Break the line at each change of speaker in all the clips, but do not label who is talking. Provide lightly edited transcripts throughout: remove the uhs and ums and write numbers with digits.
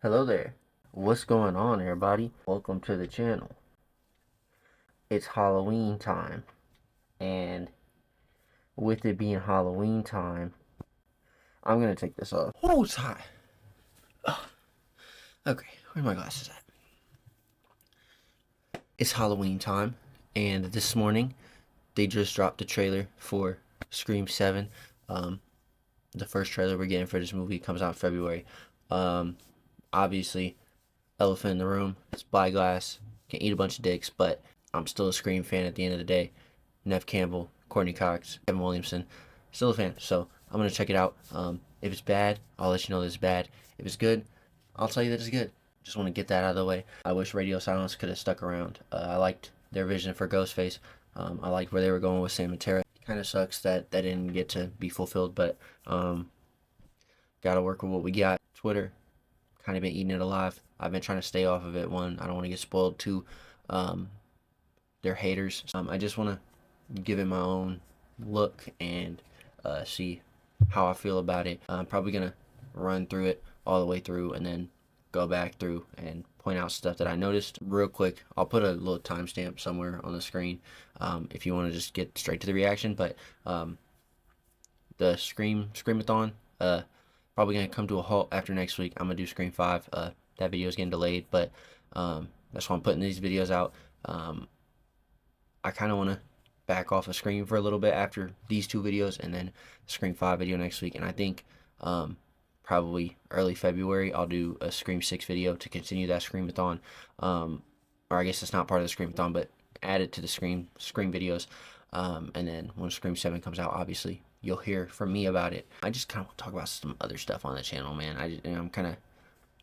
Hello there. What's going on, everybody? Welcome to the channel. It's Halloween time, and with it being Halloween time, I'm gonna take this off. Oh, it's hot. Okay, where are my glasses at? It's Halloween time, and this morning they just dropped the trailer for Scream 7. The first trailer we're getting for this movie comes out in February. Obviously, elephant in the room. It's Black Glass. Can eat a bunch of dicks, but I'm still a Scream fan at the end of the day. Nev Campbell, Courtney Cox, Kevin Williamson, still a fan. So I'm gonna check it out. If it's bad, I'll let you know that it's bad. If it's good, I'll tell you that it's good. Just want to get that out of the way. I wish Radio Silence could have stuck around. I liked their vision for Ghostface. I liked where they were going with Sam Matera. Kind of sucks that that didn't get to be fulfilled, but gotta work with what we got. Twitter, kind of been eating it alive. I've been trying to stay off of it. One, I don't want to get spoiled. Two, they're haters. I just want to give it my own look and see how I feel about it. I'm probably gonna run through it all the way through and then go back through and point out stuff that I noticed real quick. I'll put a little timestamp somewhere on the screen if you want to just get straight to the reaction. But the Screamathon probably gonna come to a halt after next week. I'm gonna do Scream 5. That video is getting delayed, but that's why I'm putting these videos out. I kind of want to back off of Scream for a little bit after these two videos, and then Scream 5 video next week. And I think probably early February I'll do a Scream 6 video to continue that Screamathon. Or I guess it's not part of the Screamathon, but add it to the Scream videos. And then when Scream 7 comes out, obviously you'll hear from me about it. I just kind of want to talk about some other stuff on the channel, man. I'm kind of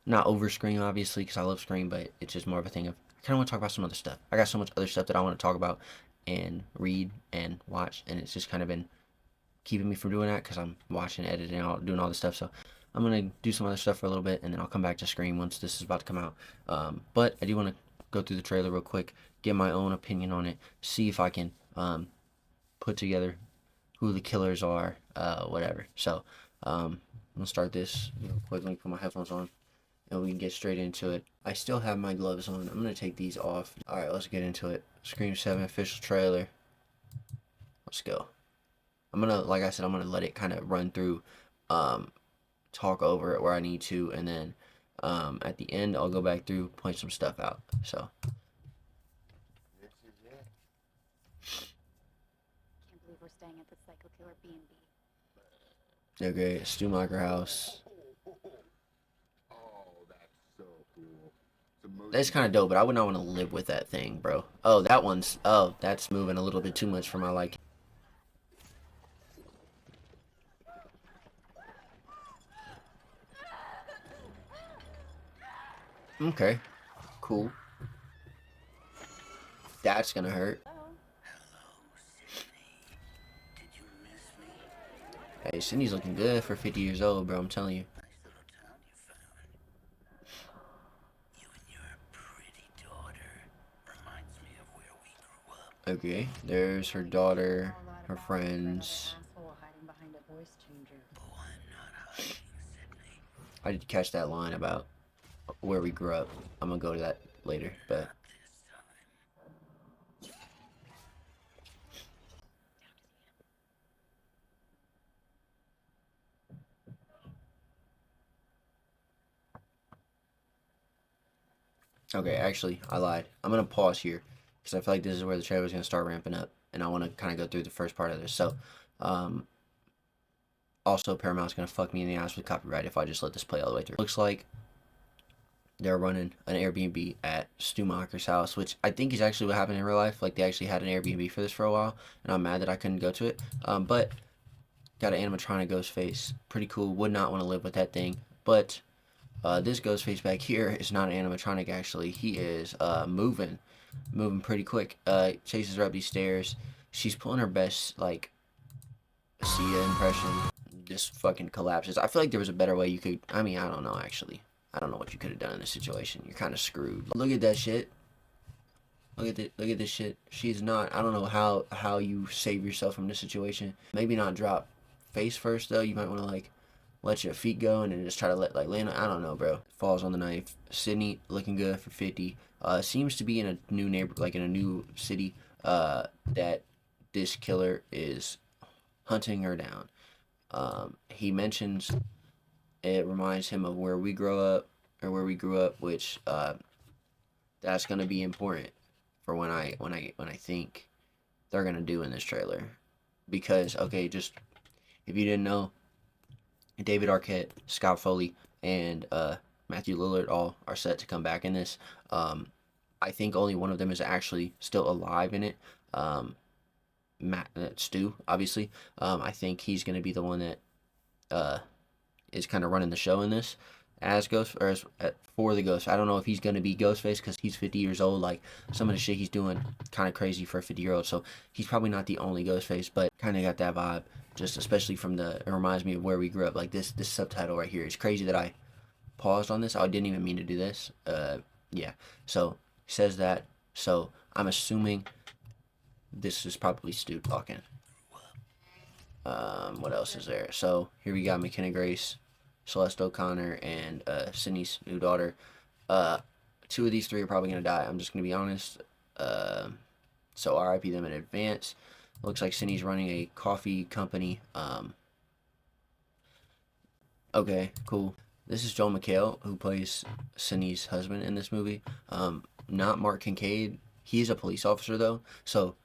not over Scream, obviously, because I love Scream, but it's just more of a thing of I kind of want to talk about some other stuff. I got so much other stuff that I want to talk about and read and watch, and it's just kind of been keeping me from doing that because I'm watching, editing, all doing all this stuff. So I'm gonna do some other stuff for a little bit, and then I'll come back to Scream once this is about to come out. But I do want to go through the trailer real quick, get my own opinion on it, see if I can put together who the killers are, whatever. So I'm gonna start this real quick. Let me put my headphones on and we can get straight into it. I still have my gloves on. I'm gonna take these off. Alright, let's get into it. Scream 7 official trailer. Let's go. I'm gonna, like I said, I'm gonna let it kind of run through, talk over it where I need to, and then at the end I'll go back through, point some stuff out. So
Can't believe we're staying at the Psycho Killer B&B.
okay, Stumacher house. That's kind of dope, but I would not want to live with that thing, bro. Oh, that one's... Oh, that's moving a little bit too much for my liking. Okay. Cool. That's gonna hurt. Hey, Sydney's looking good for 50 years old, bro. I'm telling you. Okay, there's her daughter, her friends. I did catch that line about where we grew up. I'm gonna go to that later, but... Okay, actually, I lied. I'm gonna pause here because I feel like this is where the trailer is gonna start ramping up, and I want to kind of go through the first part of this. So, also Paramount's gonna fuck me in the ass with copyright if I just let this play all the way through. Looks like they're running an Airbnb at Stumacher's house, which I think is actually what happened in real life. Like they actually had an Airbnb for this for a while, and I'm mad that I couldn't go to it. But got an animatronic Ghostface, pretty cool. Would not want to live with that thing, but. This Ghostface back here is not an animatronic, actually. He is moving pretty quick. Chases her up these stairs. She's pulling her best, like, Sia impression. Just fucking collapses. I feel like there was a better way you could... I mean, I don't know, actually. I don't know what you could have done in this situation. You're kind of screwed. Look at that shit. Look at this shit. She's not... I don't know how you save yourself from this situation. Maybe not drop face first, though. You might want to, like... let your feet go and then just try to let like land. I don't know, bro. Falls on the knife. Sidney looking good for 50. Seems to be in a new neighbor, like in a new city. That this killer is hunting her down. He mentions it reminds him of where we grow up or where we grew up, which that's gonna be important for when I think they're gonna do in this trailer. Because okay, just if you didn't know, David Arquette, Scott Foley, and Matthew Lillard all are set to come back in this. I think only one of them is actually still alive in it. Stu, obviously. I think he's going to be the one that is kind of running the show in this as Ghost or for the Ghost. I don't know if he's going to be Ghostface because he's 50 years old. Like some of the shit he's doing, kind of crazy for a 50-year-old. So he's probably not the only Ghostface, but kind of got that vibe. Just especially from it reminds me of where we grew up. Like this subtitle right here. It's crazy that I paused on this. I didn't even mean to do this. Yeah. So he says that. So I'm assuming this is probably Stu talking. What else is there? So here we got McKenna Grace, Celeste O'Connor, and Sydney's new daughter. Two of these three are probably gonna die. I'm just gonna be honest. So RIP them in advance. Looks like Sydney's running a coffee company. Okay, cool. This is Joel McHale, who plays Sydney's husband in this movie. Not Mark Kincaid. He's a police officer though, so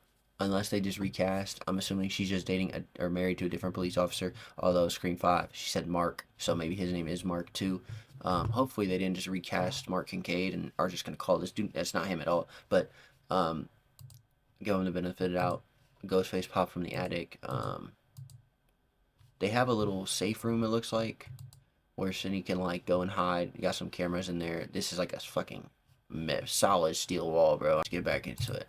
unless they just recast, I'm assuming she's just dating or married to a different police officer. Although Scream 5, she said Mark, so maybe his name is Mark too. Hopefully they didn't just recast Mark Kincaid and are just gonna call this dude. That's not him at all. But give him the benefit out. Ghostface popped from the attic. They have a little safe room, it looks like, where Sydney can like go and hide. You got some cameras in there. This is like a fucking solid steel wall, bro. Let's get back into it.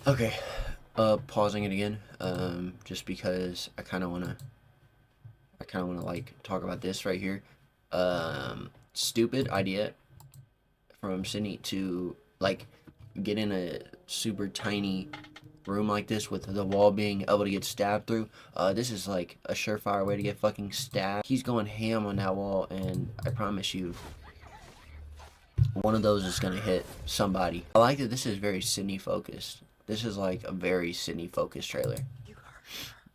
Okay, pausing it again, just because I kind of wanna like talk about this right here. Stupid idea from Sydney to like get in a super tiny room like this with the wall being able to get stabbed through. This is like a surefire way to get fucking stabbed. He's going ham on that wall, and I promise you, one of those is gonna hit somebody. I like that this is very Sydney focused. This is like a very Sydney focused trailer.
You are.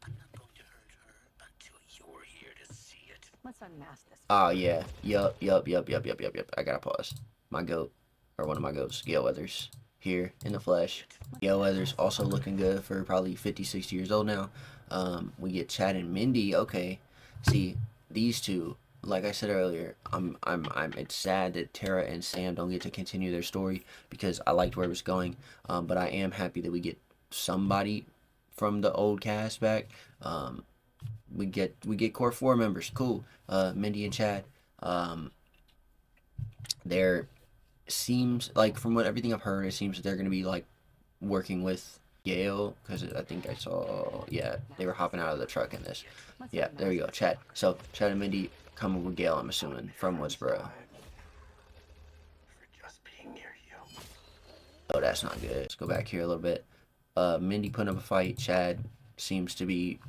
I'm not going to hurt her until you're here to see it.
Let's unmask this.
Oh yeah. Yup. I gotta pause. My goat, or one of my goats, Gale Weathers, here in the flesh. Gale Weathers also looking good for probably 50, 60 years old now. We get Chad and Mindy. Okay. See, these two, like I said earlier, it's sad that Tara and Sam don't get to continue their story because I liked where it was going. But I am happy that we get somebody from the old cast back. We get core 4 members. Cool. Mindy and Chad. There seems like from everything I've heard, it seems that they're gonna be like working with Gale, because I think I saw, yeah, they were hopping out of the truck in this. Yeah, there we go, Chad. So Chad and Mindy coming with Gale, I'm assuming, from Woodsboro.
For just being near you.
Oh, that's not good. Let's go back here a little bit. Mindy putting up a fight. Chad seems to be.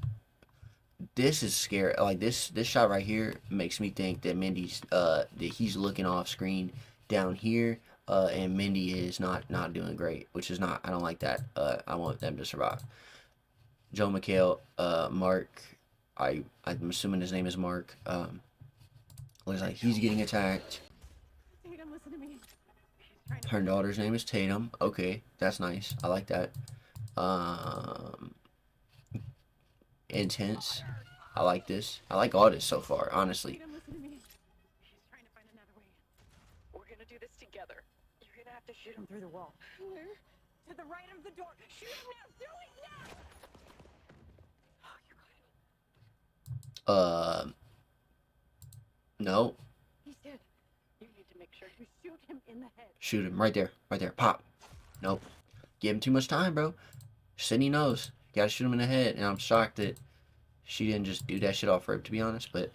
This is scary. Like this shot right here makes me think that Mindy's that he's looking off screen down here, and Mindy is not doing great, which is not. I don't like that. I want them to survive. Joe McHale, Mark. I'm assuming his name is Mark. Looks like he's getting attacked.
Tatum, listen to me.
Her daughter's name is Tatum. Okay, that's nice. I like that. Intense. I like this. I like all this so far, honestly.
Tatum, listen to me. He's trying to find another way in.
We're gonna do this together. You're gonna have to shoot him through the wall.
Where? To the right of the door. Shoot him now. Do it now.
Oh, you're good.
No.
He's dead. You need to make sure you shoot him in the head.
Shoot him right there. Pop. Nope. Give him too much time, bro. Sydney knows. You gotta shoot him in the head, and I'm shocked that she didn't just do that shit off rip, to be honest. But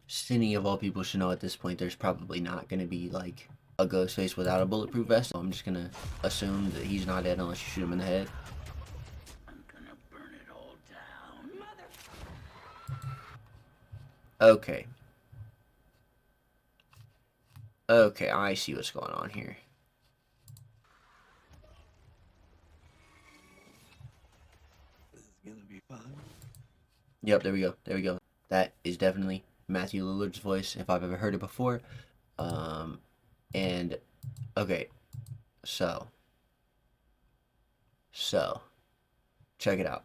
Sidney, of all people, should know at this point there's probably not going to be like a Ghostface without a bulletproof vest. So I'm just gonna assume that he's not dead unless you shoot him in the head.
I'm gonna burn it all down.
Okay. Okay, I see what's going on here.
This is gonna be fun.
Yep, there we go. There we go. That is definitely Matthew Lillard's voice, if I've ever heard it before. And okay, so check it out.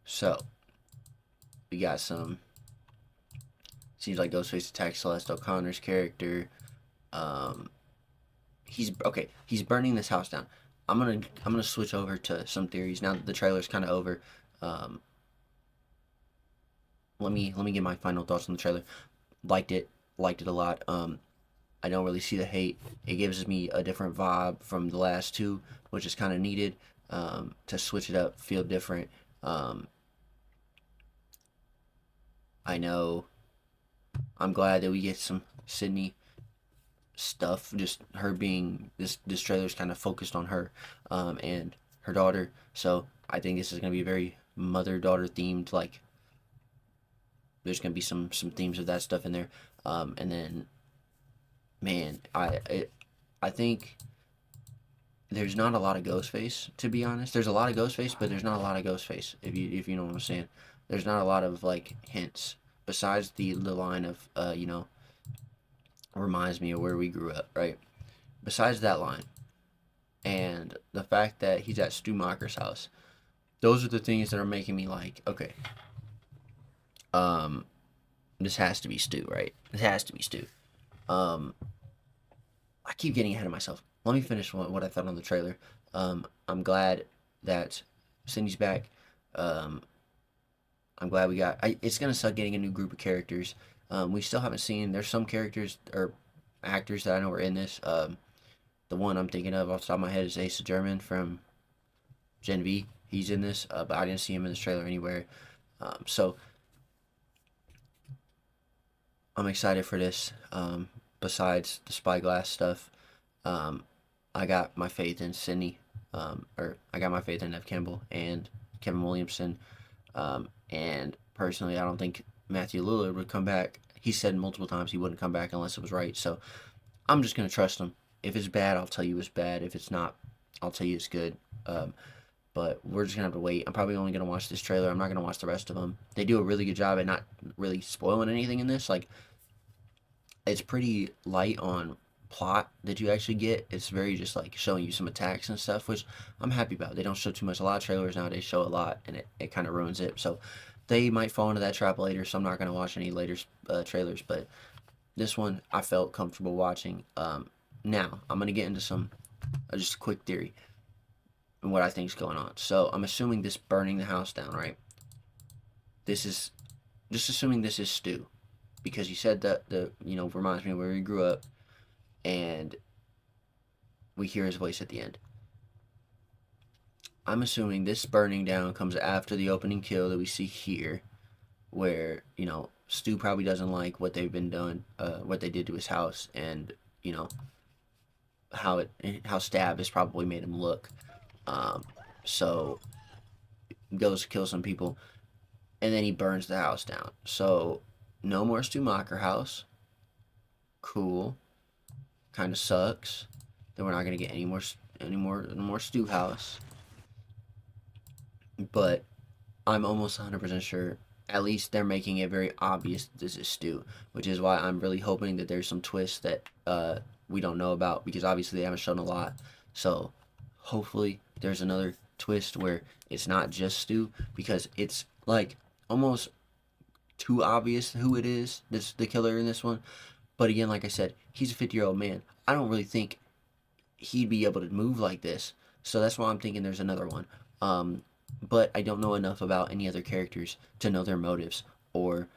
So we got some. Seems like Ghostface attacks Celeste O'Connor's character. He's okay. He's burning this house down. I'm gonna switch over to some theories now that the trailer's kind of over. Um, let me get my final thoughts on the trailer. Liked it a lot. I don't really see the hate. It gives me a different vibe from the last two, which is kind of needed to switch it up, feel different. I know. I'm glad that we get some Sidney stuff. Just her being this trailer's kind of focused on her and her daughter. So I think this is gonna be very mother daughter themed. Like there's gonna be some themes of that stuff in there. And then man, I think there's not a lot of Ghostface, to be honest. There's a lot of Ghostface, but there's not a lot of Ghostface, if you know what I'm saying. There's not a lot of like hints besides the line of reminds me of where we grew up, right? Besides that line and the fact that he's at Stu Macher's house, those are the things that are making me like, okay, um, this has to be Stu, right? This has to be Stu. Um, I keep getting ahead of myself. Let me finish what I thought on the trailer. I'm glad that Cindy's back. Um, I'm glad we got. It's gonna suck getting a new group of characters. We still haven't seen. There's some characters or actors that I know are in this. The one I'm thinking of off the top of my head is Asa German from Gen V. He's in this, but I didn't see him in this trailer anywhere. So I'm excited for this. Besides the spyglass stuff, I got my faith in Sidney, or I got my faith in Nev Campbell and Kevin Williamson. And personally, I don't think Matthew Lillard would come back. He said multiple times he wouldn't come back unless it was right. So I'm just gonna trust him. If it's bad, I'll tell you it's bad. If it's not, I'll tell you it's good. But we're just gonna have to wait. I'm probably only gonna watch this trailer. I'm not gonna watch the rest of them. They do a really good job at not really spoiling anything in this. Like it's pretty light on plot that you actually get. It's very just like showing you some attacks and stuff, which I'm happy about. They don't show too much. A lot of trailers nowadays show a lot, and it kind of ruins it. So they might fall into that trap later. So I'm not gonna watch any later trailers, but this one I felt comfortable watching. Now I'm gonna get into some just a quick theory and what I think is going on. So I'm assuming this burning the house down, right? This is just assuming this is Stu, because he said that reminds me of where he grew up, and we hear his voice at the end. I'm assuming this burning down comes after the opening kill that we see here, where Stu probably doesn't like what they've been doing, what they did to his house, and how Stab has probably made him look. So goes to kill some people, and then he burns the house down. So no more Stu Macher house. Cool. Kind of sucks. Then we're not gonna get any more Stu house. But I'm almost 100% sure. At least they're making it very obvious that this is Stu, which is why I'm really hoping that there's some twists that we don't know about, because obviously they haven't shown a lot. So hopefully there's another twist where it's not just Stu, because it's like almost too obvious who it is, the killer in this one. But again, like I said, he's a 50-year-old man. I don't really think he'd be able to move like this. So that's why I'm thinking there's another one. But I don't know enough about any other characters to know their motives or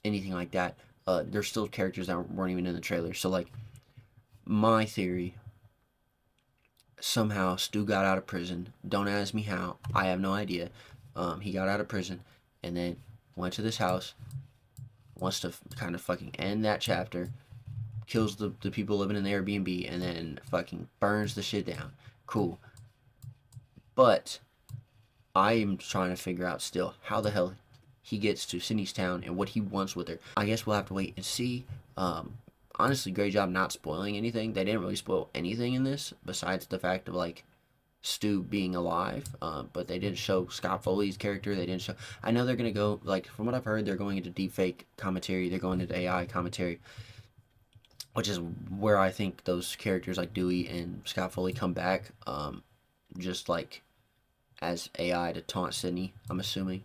anything like that. there's still characters that weren't even in the trailer. So like, my theory, somehow Stu got out of prison. Don't ask me how. I have no idea. He got out of prison and then went to this house. Wants to kind of fucking end that chapter. Kills the people living in the Airbnb and then fucking burns the shit down. Cool. But I am trying to figure out still how the hell he gets to Sydney's town and what he wants with her. I guess we'll have to wait and see. Honestly, great job not spoiling anything. They didn't really spoil anything in this besides the fact of like Stu being alive. But they didn't show Scott Foley's character. They didn't show. I know they're gonna go like from what I've heard, they're going into deepfake commentary. They're going into AI commentary, which is where I think those characters like Dewey and Scott Foley come back. Just like as AI to taunt Sydney, I'm assuming.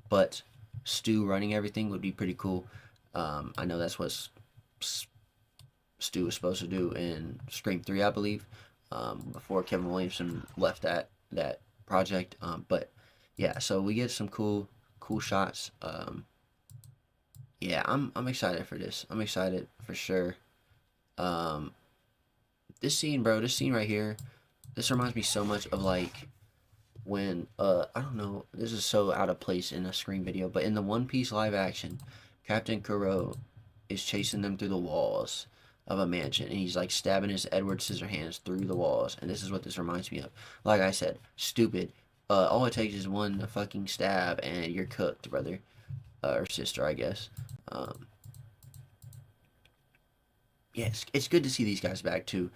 But Stu running everything would be pretty cool. I know that's what Stu was supposed to do in Scream 3, I believe, before Kevin Williamson left that project. But yeah, so we get some cool shots. Yeah, I'm excited for this. I'm excited for sure. This scene, bro, this scene right here, this reminds me so much of like when I don't know, this is so out of place in a Scream video, but in the One Piece live action, Captain Kuro is chasing them through the walls of a mansion and he's like stabbing his Edward Scissorhands through the walls, and this is what this reminds me of. Like I said, stupid. All it takes is one fucking stab and you're cooked, brother. Or sister, I guess. Yeah, it's good to see these guys back too.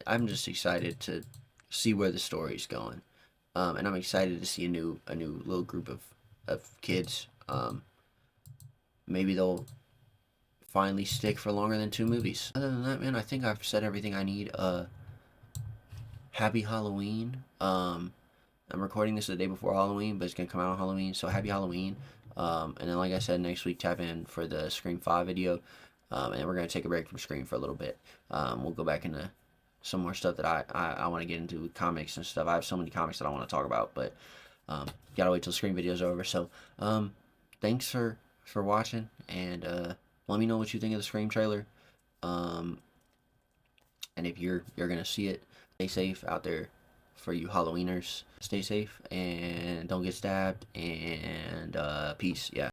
I'm just excited to see where the story's going. And I'm excited to see a new little group of kids. Maybe they'll finally stick for longer than 2 movies. Other than that, man, I think I've said everything I need. Happy Halloween. I'm recording this the day before Halloween, but it's gonna come out on Halloween, so happy Halloween. And then, like I said, next week tap in for the Scream 5 video. And then we're gonna take a break from Scream for a little bit. We'll go back into some more stuff that I want to get into with comics and stuff. I have so many comics that I want to talk about, but gotta wait till the Scream video's over. So thanks for watching, and let me know what you think of the Scream trailer. And if you're gonna see it, stay safe out there for you Halloweeners. Stay safe and don't get stabbed, and peace. Yeah.